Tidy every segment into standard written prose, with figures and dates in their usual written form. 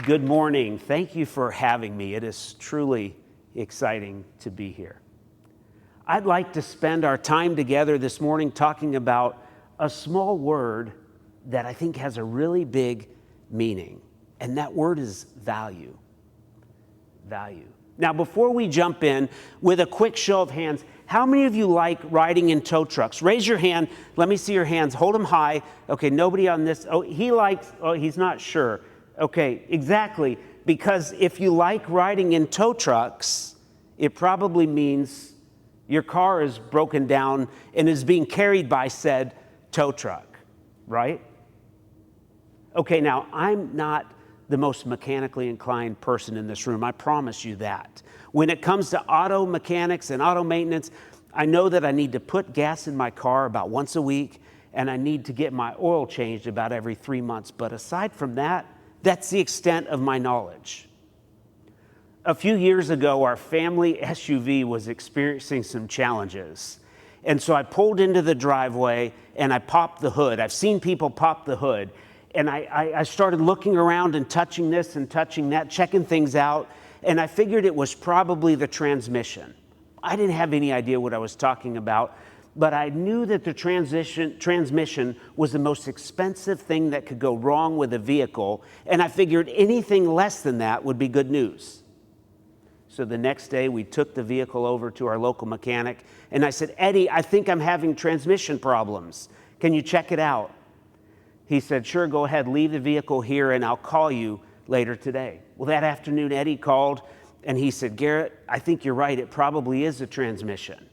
Good morning. Thank you for having me. It is truly exciting to be here. I'd like to spend our time together this morning talking about a small word that I think has a really big meaning, and that word is value. Value. Now, before we jump in, with a quick show of hands, how many of you like riding in tow trucks? Raise your hand. Let me see your hands. Hold them high. Okay, nobody on this. He's not sure. Okay, exactly. Because if you like riding in tow trucks, it probably means your car is broken down and is being carried by said tow truck, right? Okay, now I'm not the most mechanically inclined person in this room. I promise you that. When it comes to auto mechanics and auto maintenance, I know that I need to put gas in my car about once a week, and I need to get my oil changed about every 3 months. But aside from that, that's the extent of my knowledge. A few years ago, our family SUV was experiencing some challenges. And so I pulled into the driveway and I popped the hood. I've seen people pop the hood. And I started looking around and touching this and touching that, checking things out. And I figured it was probably the transmission. I didn't have any idea what I was talking about, but I knew that the transmission was the most expensive thing that could go wrong with a vehicle, and I figured anything less than that would be good news. So the next day, we took the vehicle over to our local mechanic, and I said, "Eddie, I think I'm having transmission problems. Can you check it out?" He said, "Sure, go ahead, leave the vehicle here, and I'll call you later today." Well, that afternoon, Eddie called, and he said, "Garrett, I think you're right. It probably is a transmission.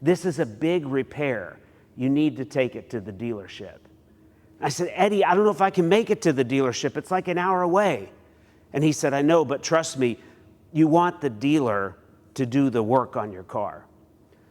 This is a big repair. You need to take it to the dealership." I said, "Eddie, I don't know if I can make it to the dealership. It's like an hour away." And he said, "I know, but trust me, you want the dealer to do the work on your car."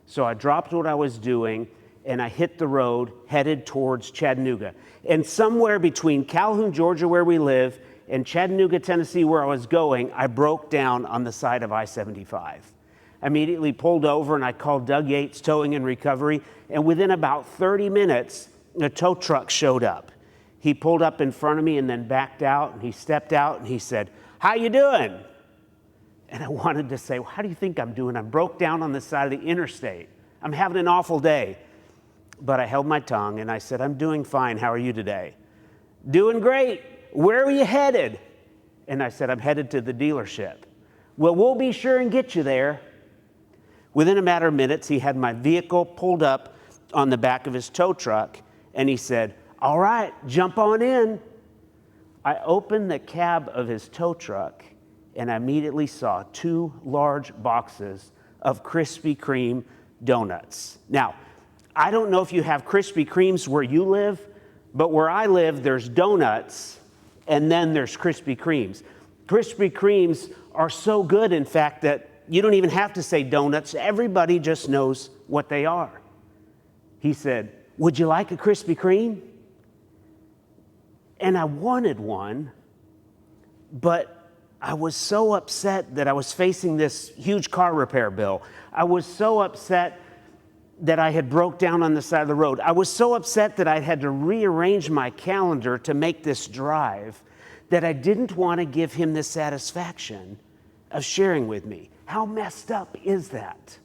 So I dropped what I was doing and I hit the road headed towards Chattanooga. And somewhere between Calhoun, Georgia, where we live, and Chattanooga, Tennessee, where I was going, I broke down on the side of I-75. I immediately pulled over and I called Doug Yates Towing and Recovery, and within about 30 minutes, a tow truck showed up. He pulled up in front of me and then backed out, and he stepped out and he said, "How you doing?" And I wanted to say, "Well, how do you think I'm doing? I broke down on the side of the interstate. I'm having an awful day." But I held my tongue and I said, "I'm doing fine. How are you today?" "Doing great. Where are you headed?" And I said, "I'm headed to the dealership." "Well, we'll be sure and get you there." Within a matter of minutes, he had my vehicle pulled up on the back of his tow truck, and he said, "All right, jump on in." I opened the cab of his tow truck, and I immediately saw 2 large boxes of Krispy Kreme donuts. Now, I don't know if you have Krispy Kremes where you live, but where I live, there's donuts, and then there's Krispy Kremes. Krispy Kremes are so good, in fact, that you don't even have to say donuts. Everybody just knows what they are. He said, "Would you like a Krispy Kreme?" And I wanted one, but I was so upset that I was facing this huge car repair bill. I was so upset that I had broke down on the side of the road. I was so upset that I had to rearrange my calendar to make this drive that I didn't want to give him the satisfaction of sharing with me. How messed up is that?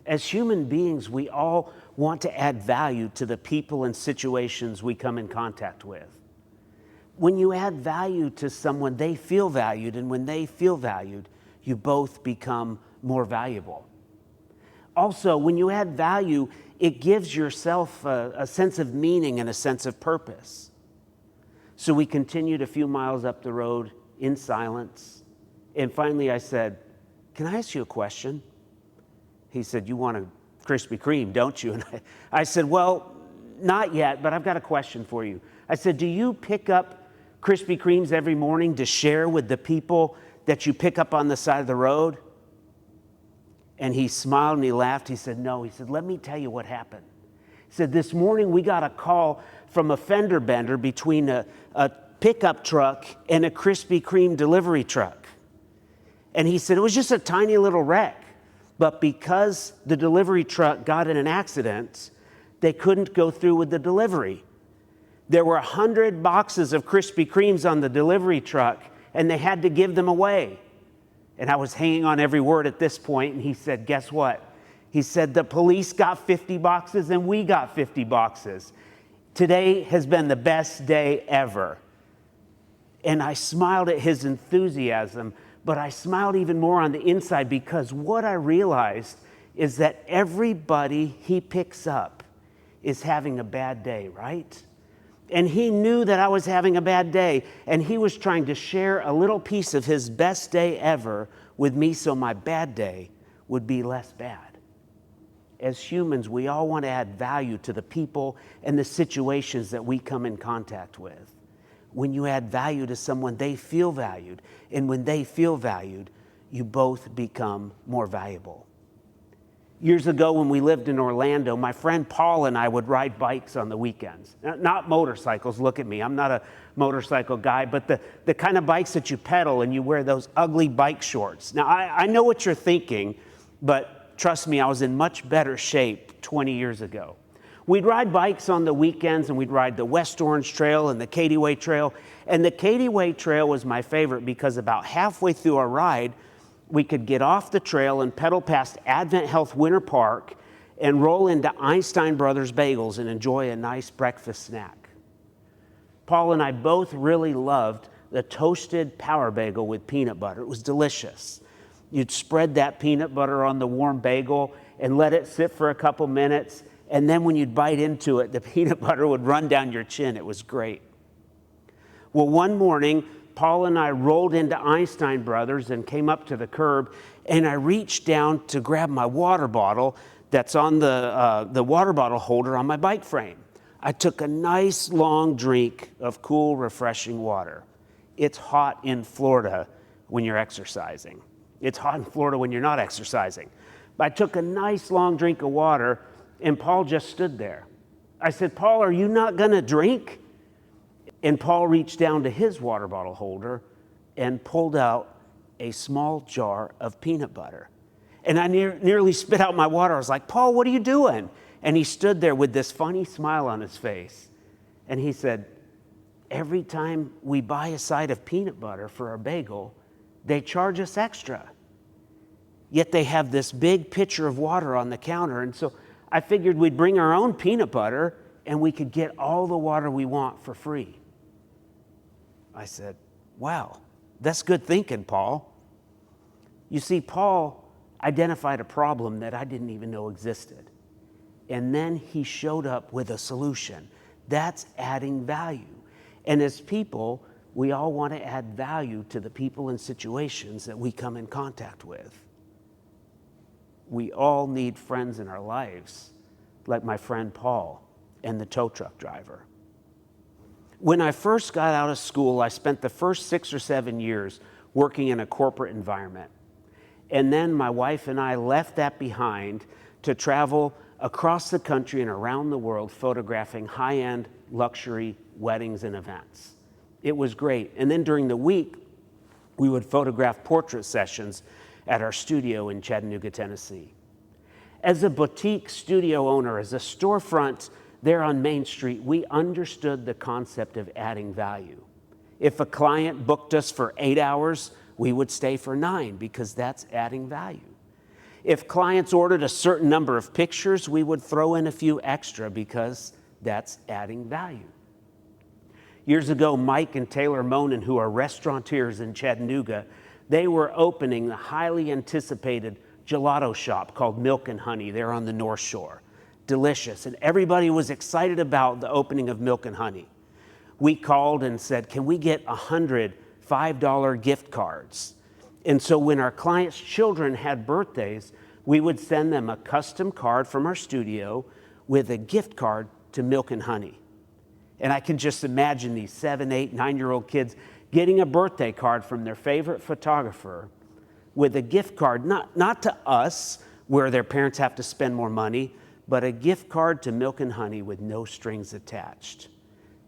As human beings, we all want to add value to the people and situations we come in contact with. When you add value to someone, they feel valued, and when they feel valued, you both become more valuable. Also, when you add value, it gives yourself a sense of meaning and a sense of purpose. So we continued a few miles up the road in silence, and finally I said, "Can I ask you a question?" He said, "You want a Krispy Kreme, don't you?" And I said, "Well, not yet, but I've got a question for you." I said, "Do you pick up Krispy Kremes every morning to share with the people that you pick up on the side of the road?" And he smiled and he laughed. He said, "No." He said, "Let me tell you what happened." He said, "This morning we got a call from a fender bender between a pickup truck and a Krispy Kreme delivery truck." And he said, "It was just a tiny little wreck, but because the delivery truck got in an accident, they couldn't go through with the delivery. There were 100 boxes of Krispy Kremes on the delivery truck, and they had to give them away. And I was hanging on every word at this point, and he said, guess what? He said, the police got 50 boxes and we got 50 boxes. Today has been the best day ever. And I smiled at his enthusiasm, but I smiled even more on the inside, because what I realized is that everybody he picks up is having a bad day, right? And he knew that I was having a bad day, and he was trying to share a little piece of his best day ever with me so my bad day would be less bad. As humans, we all want to add value to the people and the situations that we come in contact with. When you add value to someone, they feel valued. And when they feel valued, you both become more valuable. Years ago, when we lived in Orlando, my friend Paul and I would ride bikes on the weekends. Not motorcycles, look at me. I'm not a motorcycle guy, but the kind of bikes that you pedal and you wear those ugly bike shorts. Now, I know what you're thinking, but trust me, I was in much better shape 20 years ago. We'd ride bikes on the weekends, and we'd ride the West Orange Trail and the Katy Way Trail. And the Katy Way Trail was my favorite because about halfway through our ride, we could get off the trail and pedal past Advent Health Winter Park and roll into Einstein Brothers Bagels and enjoy a nice breakfast snack. Paul and I both really loved the toasted Power Bagel with peanut butter. It was delicious. You'd spread that peanut butter on the warm bagel and let it sit for a couple minutes, and then when you'd bite into it, the peanut butter would run down your chin. It was great. Well, one morning, Paul and I rolled into Einstein Brothers and came up to the curb, and I reached down to grab my water bottle that's on the water bottle holder on my bike frame. I took a nice long drink of cool, refreshing water. It's hot in Florida when you're exercising. It's hot in Florida when you're not exercising. But I took a nice long drink of water, and Paul just stood there. I said, Paul, are you not going to drink? And Paul reached down to his water bottle holder and pulled out a small jar of peanut butter. And I nearly spit out my water. I was like, Paul, what are you doing? And he stood there with this funny smile on his face. And he said, every time we buy a side of peanut butter for our bagel, they charge us extra. Yet they have this big pitcher of water on the counter. And so I figured we'd bring our own peanut butter and we could get all the water we want for free. I said, wow, that's good thinking, Paul. You see, Paul identified a problem that I didn't even know existed. And then he showed up with a solution. That's adding value. And as people, we all want to add value to the people and situations that we come in contact with. We all need friends in our lives, like my friend Paul and the tow truck driver. When I first got out of school, I spent the first 6 or 7 years working in a corporate environment. And then my wife and I left that behind to travel across the country and around the world photographing high-end luxury weddings and events. It was great. And then during the week, we would photograph portrait sessions at our studio in Chattanooga, Tennessee. As a boutique studio owner, as a storefront there on Main Street, we understood the concept of adding value. If a client booked us for 8 hours, we would stay for 9 because that's adding value. If clients ordered a certain number of pictures, we would throw in a few extra because that's adding value. Years ago, Mike and Taylor Monin, who are restaurateurs in Chattanooga, they were opening the highly anticipated gelato shop called Milk and Honey there on the North Shore. Delicious, and everybody was excited about the opening of Milk and Honey. We called and said, can we get 100 $5 gift cards? And so when our clients' children had birthdays, we would send them a custom card from our studio with a gift card to Milk and Honey. And I can just imagine these 7, 8, 9-year-old kids getting a birthday card from their favorite photographer with a gift card, not to us, where their parents have to spend more money, but a gift card to Milk and Honey with no strings attached.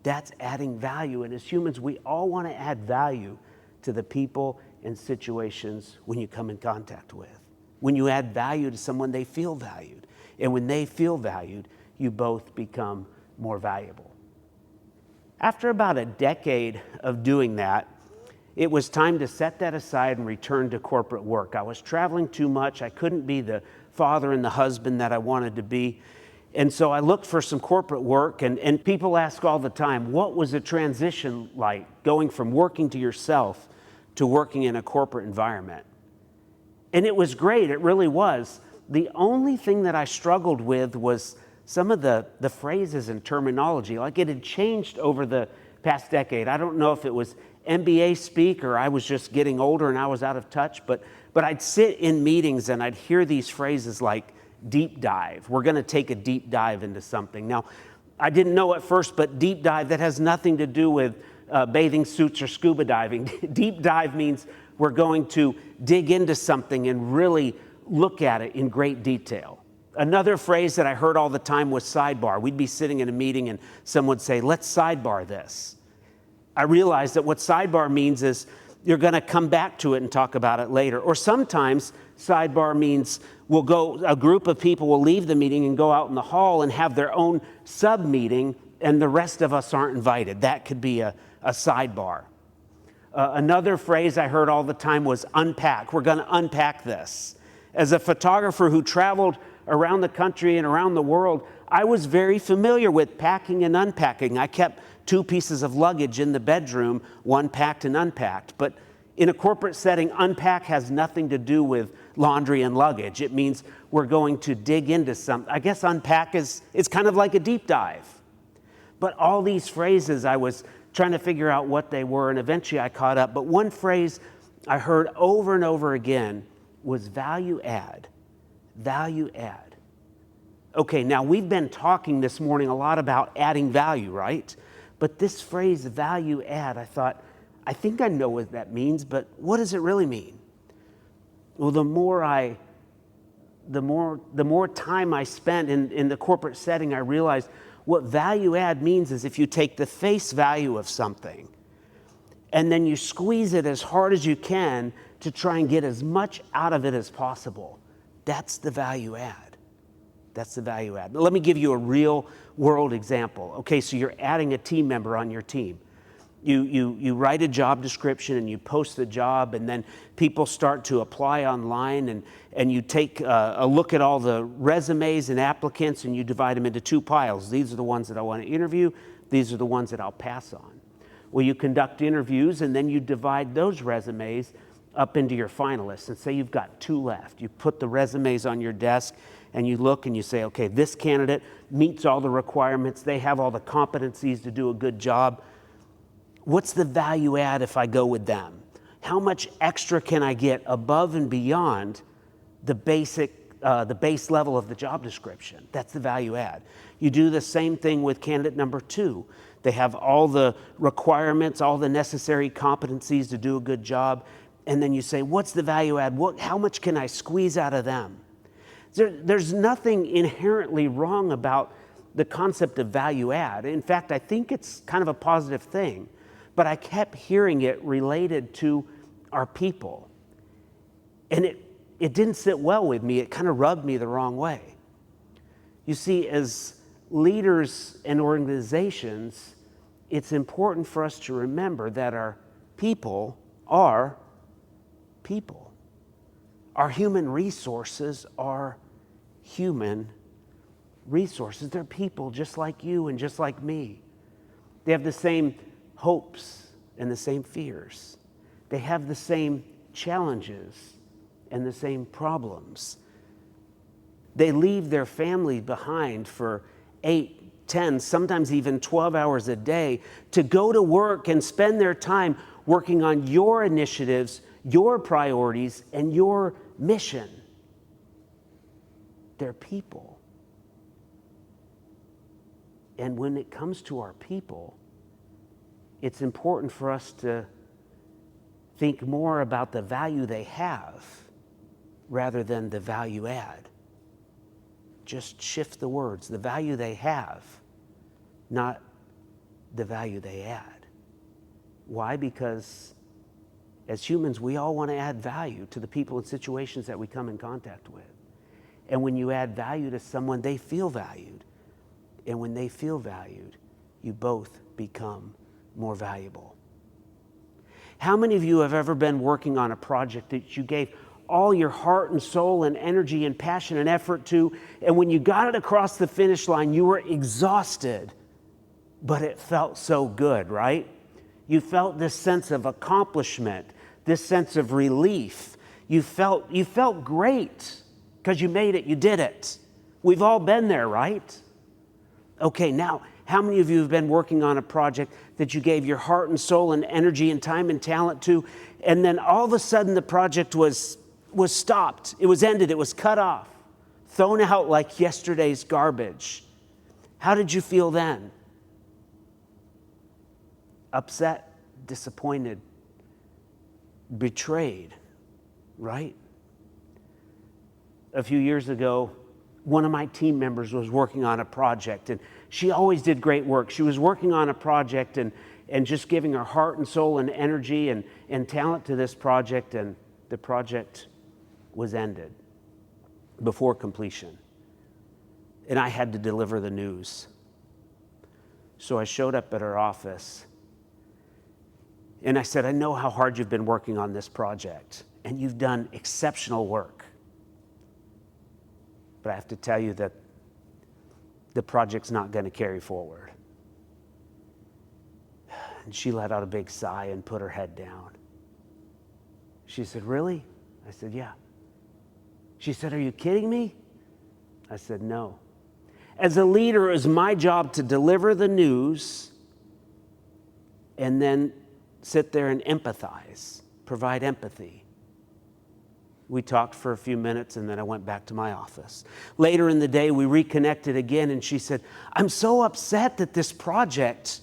That's adding value. And as humans, we all want to add value to the people and situations when you come in contact with. When you add value to someone, they feel valued. And when they feel valued, you both become more valuable. After about a decade of doing that, it was time to set that aside and return to corporate work. I was traveling too much. I couldn't be the father and the husband that I wanted to be. And so I looked for some corporate work, and people ask all the time, what was the transition like going from working to yourself to working in a corporate environment? And it was great, it really was. The only thing that I struggled with was some of the phrases and terminology. Like, it had changed over the past decade. I don't know if it was MBA speak or I was just getting older and I was out of touch, but I'd sit in meetings and I'd hear these phrases like deep dive. We're going to take a deep dive into something. Now, I didn't know at first, but deep dive, that has nothing to do with bathing suits or scuba diving. Deep dive means we're going to dig into something and really look at it in great detail. Another phrase that I heard all the time was sidebar. We'd be sitting in a meeting and someone would say, let's sidebar this. I realized that what sidebar means is you're going to come back to it and talk about it later. Or sometimes sidebar means a group of people will leave the meeting and go out in the hall and have their own sub-meeting, and the rest of us aren't invited. That could be a sidebar. Another phrase I heard all the time was unpack. We're going to unpack this. As a photographer who traveled around the country and around the world, I was very familiar with packing and unpacking. I kept 2 pieces of luggage in the bedroom, one packed and unpacked. But in a corporate setting, unpack has nothing to do with laundry and luggage. It means we're going to dig into something. I guess unpack is kind of like a deep dive. But all these phrases, I was trying to figure out what they were, and eventually I caught up. But one phrase I heard over and over again was value add. Value add. Okay, now we've been talking this morning a lot about adding value, right? But this phrase, value add, I thought, I think I know what that means, but what does it really mean? Well, the more time I spent in the corporate setting, I realized what value add means is if you take the face value of something and then you squeeze it as hard as you can to try and get as much out of it as possible. That's the value add. That's the value add. Let me give you a real world example. Okay, so you're adding a team member on your team. You write a job description and you post the job, and then people start to apply online, and you take a look at all the resumes and applicants and you divide them into 2 piles. These are the ones that I want to interview. These are the ones that I'll pass on. Well, you conduct interviews and then you divide those resumes up into your finalists, and say you've got 2 left. You put the resumes on your desk and you look and you say, okay, this candidate meets all the requirements. They have all the competencies to do a good job. What's the value add if I go with them? How much extra can I get above and beyond the base level of the job description? That's the value add. You do the same thing with candidate number 2. They have all the requirements, all the necessary competencies to do a good job. And then you say, what's the value add? How much can I squeeze out of them? There's nothing inherently wrong about the concept of value add. In fact, I think it's kind of a positive thing. But I kept hearing it related to our people. And it didn't sit well with me. It kind of rubbed me the wrong way. You see, as leaders and organizations, it's important for us to remember that our people are people. Our human resources are human resources. They're people just like you and just like me. They have the same hopes and the same fears. They have the same challenges and the same problems. They leave their family behind for 8, 10, sometimes even 12 hours a day to go to work and spend their time working on your initiatives, your priorities, and your mission. They're people. And when it comes to our people, it's important for us to think more about the value they have rather than the value add. Just shift the words. The value they have, not the value they add. Why? Because as humans, we all want to add value to the people and situations that we come in contact with. And when you add value to someone, they feel valued. And when they feel valued, you both become more valuable. How many of you have ever been working on a project that you gave all your heart and soul and energy and passion and effort to, and when you got it across the finish line, you were exhausted, but it felt so good, right? You felt this sense of accomplishment, this sense of relief. You felt great because you made it, you did it. We've all been there, right? Okay, now, how many of you have been working on a project that you gave your heart and soul and energy and time and talent to, and then all of a sudden the project was stopped, it was ended, it was cut off, thrown out like yesterday's garbage? How did you feel then? Upset, disappointed, betrayed, right? A few years ago, one of my team members was working on a project, and she always did great work. She was working on a project and just giving her heart and soul and energy and talent to this project, and the project was ended before completion. And I had to deliver the news. So I showed up at her office, and I said, I know how hard you've been working on this project, and you've done exceptional work. But I have to tell you that the project's not going to carry forward. And she let out a big sigh and put her head down. She said, really? I said, yeah. She said, are you kidding me? I said, no. As a leader, it was my job to deliver the news and then sit there and empathize, provide empathy. We talked for a few minutes, and then I went back to my office. Later in the day, we reconnected again, and she said, I'm so upset that this project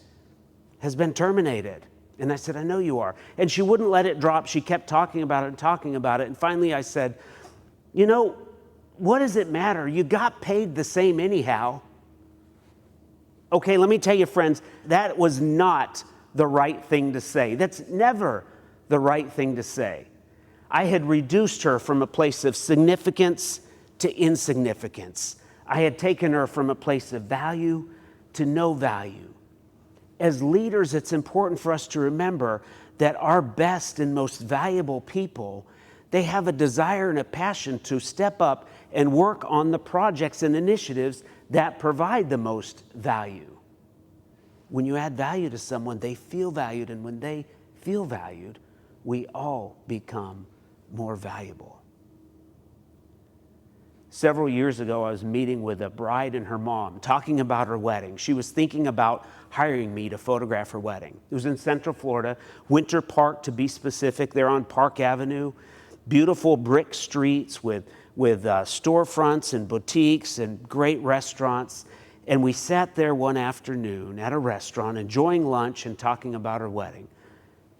has been terminated. And I said, I know you are. And she wouldn't let it drop. She kept talking about it and talking about it. And finally I said, you know, what does it matter? You got paid the same anyhow. Okay, let me tell you, friends, that was not the right thing to say. That's never the right thing to say. I had reduced her from a place of significance to insignificance. I had taken her from a place of value to no value. As leaders, it's important for us to remember that our best and most valuable people, they have a desire and a passion to step up and work on the projects and initiatives that provide the most value. When you add value to someone, they feel valued, and when they feel valued, we all become more valuable. Several years ago, I was meeting with a bride and her mom, talking about her wedding. She was thinking about hiring me to photograph her wedding. It was in Central Florida, Winter Park to be specific. They're on Park Avenue, beautiful brick streets with storefronts and boutiques and great restaurants. And we sat there one afternoon at a restaurant, enjoying lunch and talking about her wedding.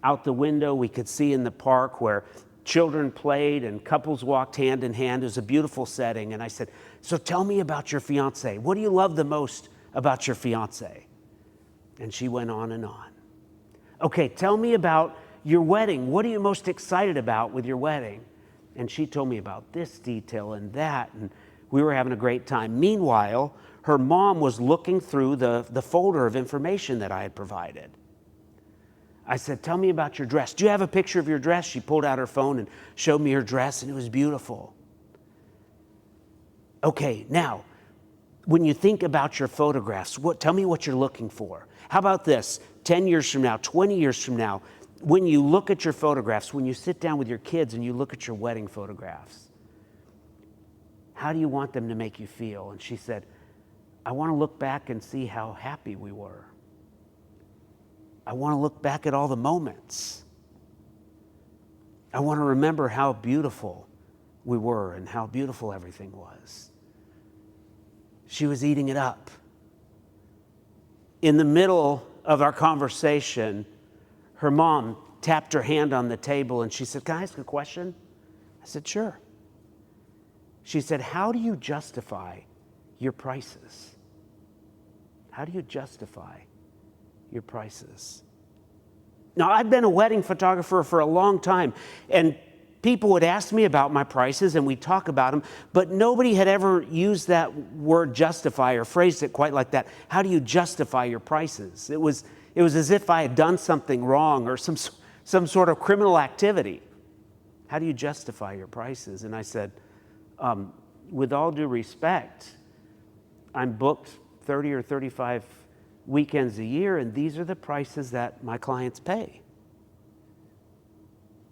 Out the window, we could see in the park where children played and couples walked hand in hand. It was a beautiful setting. And I said, so tell me about your fiance. What do you love the most about your fiance? And she went on and on. Okay, tell me about your wedding. What are you most excited about with your wedding? And she told me about this detail and that, and we were having a great time. Meanwhile, her mom was looking through the folder of information that I had provided. I said, tell me about your dress. Do you have a picture of your dress? She pulled out her phone and showed me her dress, and it was beautiful. Okay, now, when you think about your photographs, tell me what you're looking for. How about this? 10 years from now, 20 years from now, when you look at your photographs, when you sit down with your kids and you look at your wedding photographs, how do you want them to make you feel? And she said, I want to look back and see how happy we were. I want to look back at all the moments. I want to remember how beautiful we were and how beautiful everything was. She was eating it up. In the middle of our conversation, her mom tapped her hand on the table and she said, can I ask a question? I said, sure. She said, how do you justify your prices? How do you justify your prices? Now, I've been a wedding photographer for a long time, and People would ask me about my prices and we'd talk about them, but nobody had ever used that word justify or phrased it quite like that. How do you justify your prices? It was as if I had done something wrong or some sort of criminal activity. How do you justify your prices? And I said, with all due respect, I'm booked 30 or 35 weekends a year, and these are the prices that my clients pay.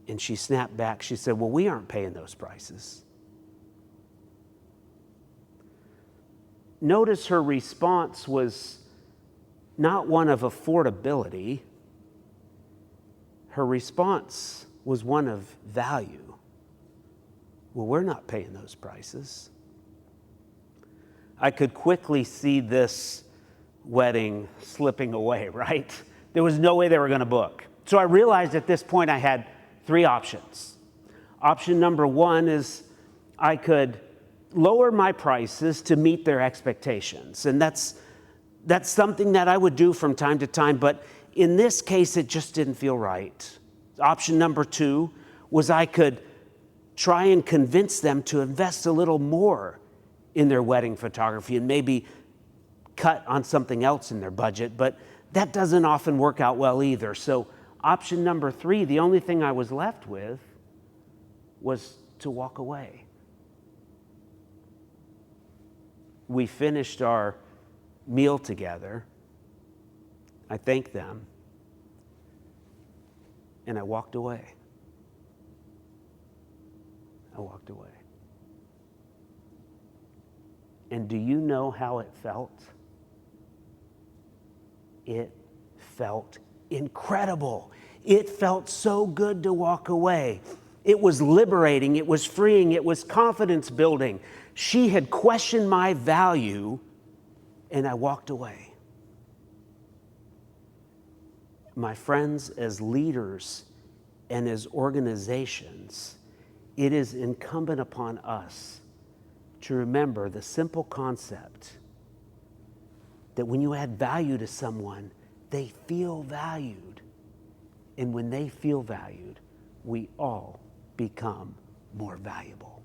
And she snapped back. She said, well, we aren't paying those prices. Notice her response was not one of affordability. Her response was one of value. Well, we're not paying those prices. I could quickly see this wedding slipping away, right? There was no way they were going to book. So I realized at this point I had 3 options. Option number 1 is I could lower my prices to meet their expectations. And that's something that I would do from time to time, but in this case, it just didn't feel right. Option number 2 was I could try and convince them to invest a little more in their wedding photography and maybe cut on something else in their budget, but that doesn't often work out well either. So option number 3, the only thing I was left with was to walk away. We finished our meal together. I thanked them, and I walked away. I walked away. And do you know how it felt? It felt incredible. It felt so good to walk away. It was liberating. It was freeing. It was confidence building. She had questioned my value, and I walked away. My friends, as leaders and as organizations, it is incumbent upon us to remember the simple concept that when you add value to someone, they feel valued. And when they feel valued, we all become more valuable.